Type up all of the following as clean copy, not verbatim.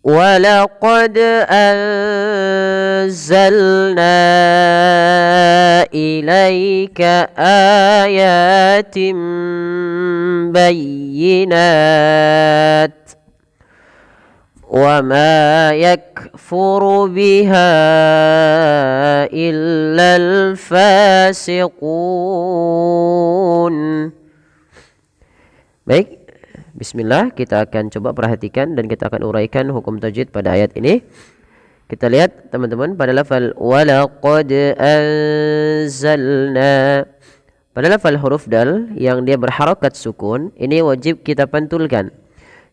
ولقد أنزلنا إليك آيات بينات وما يكفر بها إلا الفاسقون. Baik, bismillah, kita akan coba perhatikan dan kita akan uraikan hukum tajwid pada ayat ini. Kita lihat teman-teman pada lafal walaqad anzalna. Pada lafal huruf dal yang dia berharakat sukun, ini wajib kita pantulkan.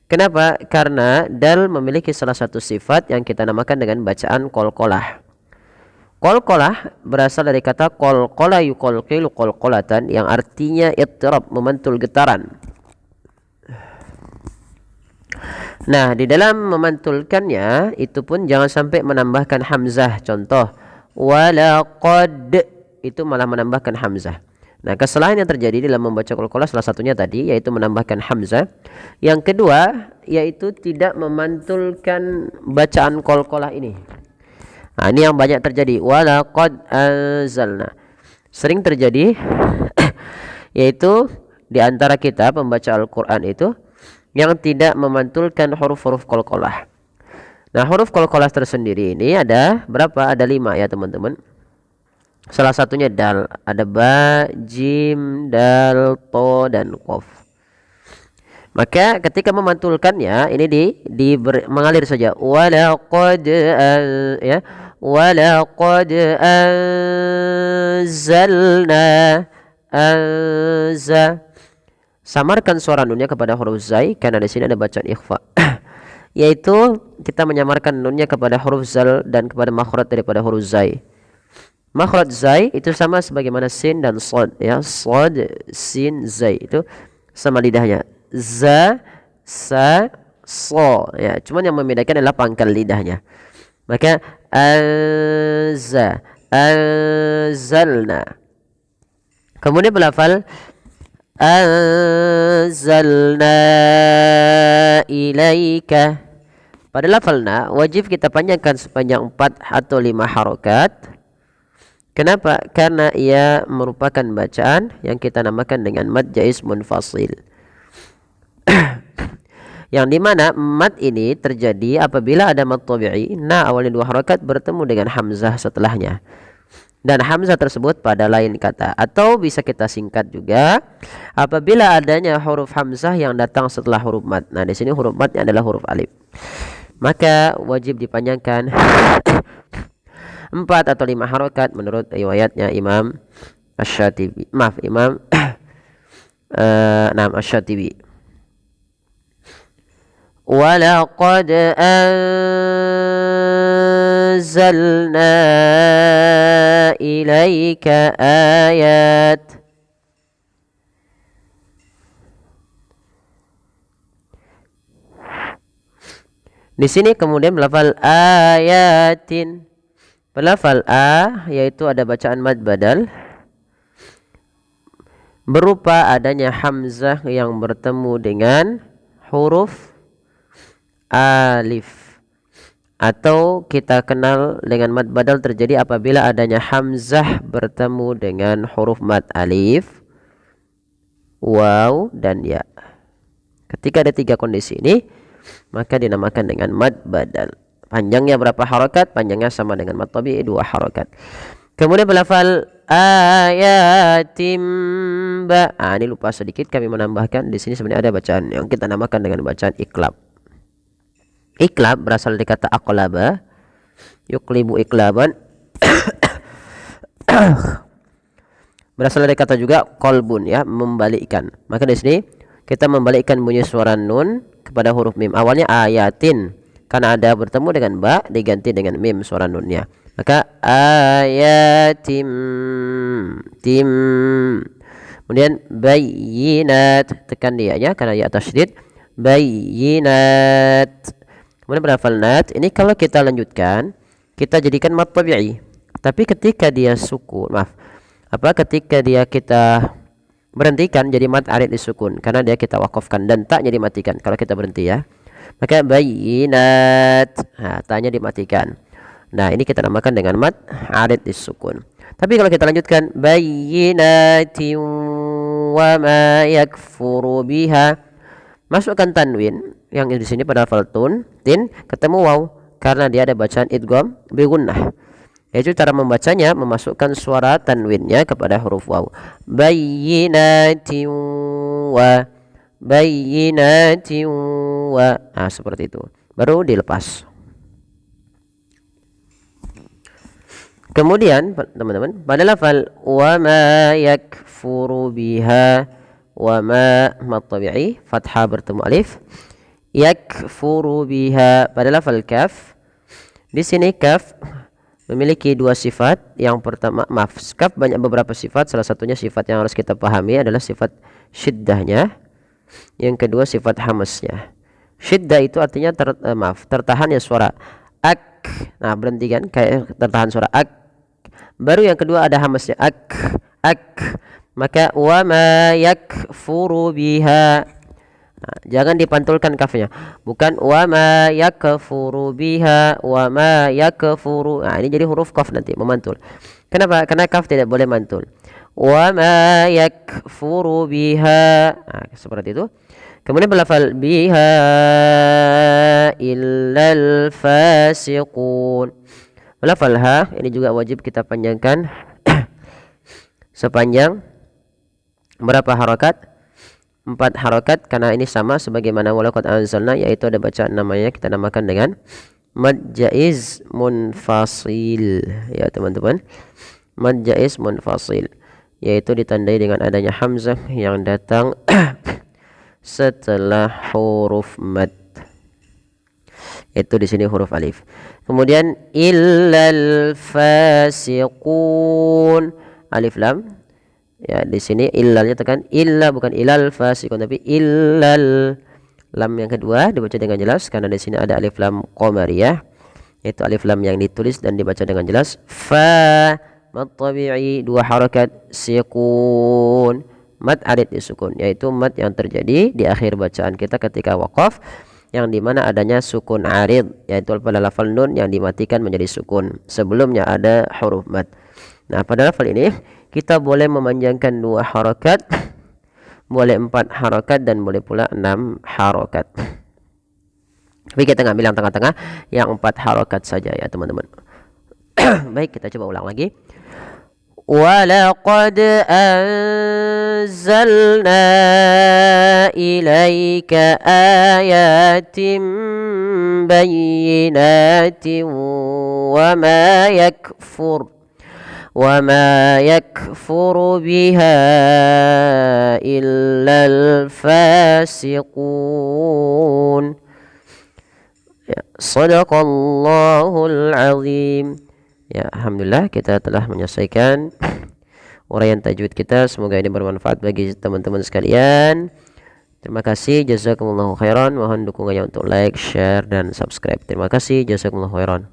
Kenapa? Karena dal memiliki salah satu sifat yang kita namakan dengan bacaan qalqalah. Qalqalah berasal dari kata qalqala yuqalqilu qalqalatan yang artinya ittirab, memantul getaran. Nah, di dalam memantulkannya itu pun jangan sampai menambahkan hamzah. Contoh, walaqad itu malah menambahkan hamzah. Nah, kesalahan yang terjadi dalam membaca qalqalah salah satunya tadi yaitu menambahkan hamzah. Yang kedua yaitu tidak memantulkan bacaan qalqalah ini. Nah, ini yang banyak terjadi. Walaqad anzalna. Sering terjadi yaitu di antara kita pembaca Al-Qur'an itu yang tidak memantulkan huruf-huruf qalqalah. Nah, huruf qalqalah tersendiri ini ada berapa? Ada 5 ya teman-teman. Salah satunya dal, ada ba, jim, dal, to, dan qaf. Maka ketika memantulkannya ini mengalir saja. Walaqad ya, walaqad anzalna samarkan suara nunnya kepada huruf zai karena di sini ada bacaan ikhfa. Yaitu kita menyamarkan nunnya kepada huruf zal dan kepada makhraj daripada huruf zai. Makhraj zai itu sama sebagaimana sin dan shad ya. Shad, sin, zai itu sama lidahnya. Za, sa, so ya. Cuman yang membedakan adalah pangkal lidahnya. Maka anzalna. Kemudian berlafal anzalna ilaika. Pada lafalna wajib kita panjangkan sepanjang 4 atau 5 harokat. Kenapa? Karena ia merupakan bacaan yang kita namakan dengan mad jaiz munfasil. Yang dimana mad ini terjadi apabila ada mad tabi'i, nah awalnya 2 harokat bertemu dengan hamzah setelahnya. Dan hamzah tersebut pada lain kata, atau bisa kita singkat juga apabila adanya huruf hamzah yang datang setelah huruf mad. Nah, di sini huruf madnya adalah huruf alif. Maka wajib dipanjangkan 4 atau 5 harokat menurut riwayatnya Imam Asy-Syatibi. Imam Asy-Syatibi. Walaqad anzalna ilaika ayat. Di sini kemudian berlafal ayatin. Berlafal a yaitu ada bacaan mad badal berupa adanya hamzah yang bertemu dengan huruf alif, atau kita kenal dengan mad badal terjadi apabila adanya hamzah bertemu dengan huruf mad alif, waw, dan ya. Ketika ada 3 kondisi ini maka dinamakan dengan mad badal. Panjangnya berapa harokat? Panjangnya sama dengan mad tabi'i 2 harokat. Kemudian berlafal ayatim ba. Ini lupa sedikit kami menambahkan di sini sebenarnya ada bacaan yang kita namakan dengan bacaan iklab. Iklab berasal dari kata aqlaba, yuqlibu iklaban. Berasal dari kata juga qalbun ya, membalikkan. Maka di sini kita membalikkan bunyi suara nun kepada huruf mim. Awalnya ayatin, karena ada bertemu dengan ba diganti dengan mim suara nunnya. Maka ayatim tim. Kemudian bayyinat, tekan dia-nya karena ya tasydid, bayyinat. Kemudian berhafal nat. Ini kalau kita lanjutkan, kita jadikan mad tabi'i. Tapi ketika dia sukun, ketika dia kita berhentikan jadi mad arid disukun karena dia kita wakafkan dan taknya dimatikan kalau kita berhenti ya. Maka bayinat, nah, tanya dimatikan. Nah, ini kita namakan dengan mad arid disukun. Tapi kalau kita lanjutkan bayinatin wa ma yakfuru biha, masukkan tanwin yang di sini pada hafal tin ketemu waw karena dia ada bacaan idgham bi gunnah. Yaitu cara membacanya memasukkan suara tanwinnya kepada huruf waw. Bayinatin wa bayinatin wa. Nah, seperti itu. Baru dilepas. Kemudian teman-teman pada lafal wa ma yakfuru biha, wa ma mad tabi'i fathah bertemu alif, yakfuru biha pada lafal kaf. Di sini kaf memiliki dua sifat. Yang pertama, kaf banyak beberapa sifat, salah satunya sifat yang harus kita pahami adalah sifat syiddahnya. Yang kedua sifat hamasnya. Syiddah itu artinya tertahannya suara ak. Nah, berhenti kan kayak tertahan suara ak. Baru yang kedua ada hamasnya ak. Maka wa ma yakfuru biha. Nah, jangan dipantulkan kafnya. Bukan wa ma yakfuru biha, wa ma yakfuru. Nah, ini jadi huruf kaf nanti memantul. Kenapa? Karena kaf tidak boleh mantul. Wa ma yakfuru biha. Nah, seperti itu. Kemudian berlafal biha illal fasiqun. Lafal ha ini juga wajib kita panjangkan sepanjang berapa harakat? 4 harakat, karena ini sama sebagaimana walaqad anzalna, yaitu ada bacaan namanya kita namakan dengan mad jaiz munfasil ya teman-teman. Mad jaiz munfasil yaitu ditandai dengan adanya hamzah yang datang setelah huruf mad. Itu di sini huruf alif. Kemudian illal fasiqun, alif lam. Ya, di sini illalnya tekan illa, bukan ilal fasiqun tapi illal. Lam yang kedua dibaca dengan jelas karena di sini ada alif lam qamariyah. Itu alif lam yang ditulis dan dibaca dengan jelas. Fa mad tabi'i 2 harakat, siqun mad arid disukun, yaitu mad yang terjadi di akhir bacaan kita ketika waqaf, yang dimana adanya sukun arid, yaitu pada lafal nun yang dimatikan menjadi sukun. Sebelumnya ada huruf mad. Nah, pada lafal ini kita boleh memanjangkan 2 harakat, boleh 4 harakat, dan boleh pula 6 harakat. Tapi kita ngambil yang tengah-tengah, yang 4 harakat saja ya teman-teman. Baik, kita coba ulang lagi. وَلَقَدْ أَنزَلْنَا إِلَيْكَ آيَاتٍ بَيِّنَاتٍ وَمَا يَكْفُرُ بِهَا إِلَّا الْفَاسِقُونَ. Sadaqallahul azim. Ya, alhamdulillah kita telah menyelesaikan uraian tajwid kita. Semoga ini bermanfaat bagi teman-teman sekalian. Terima kasih, jazakumullahu khairan. Mohon dukungannya untuk like, share, dan subscribe. Terima kasih, jazakumullahu khairan.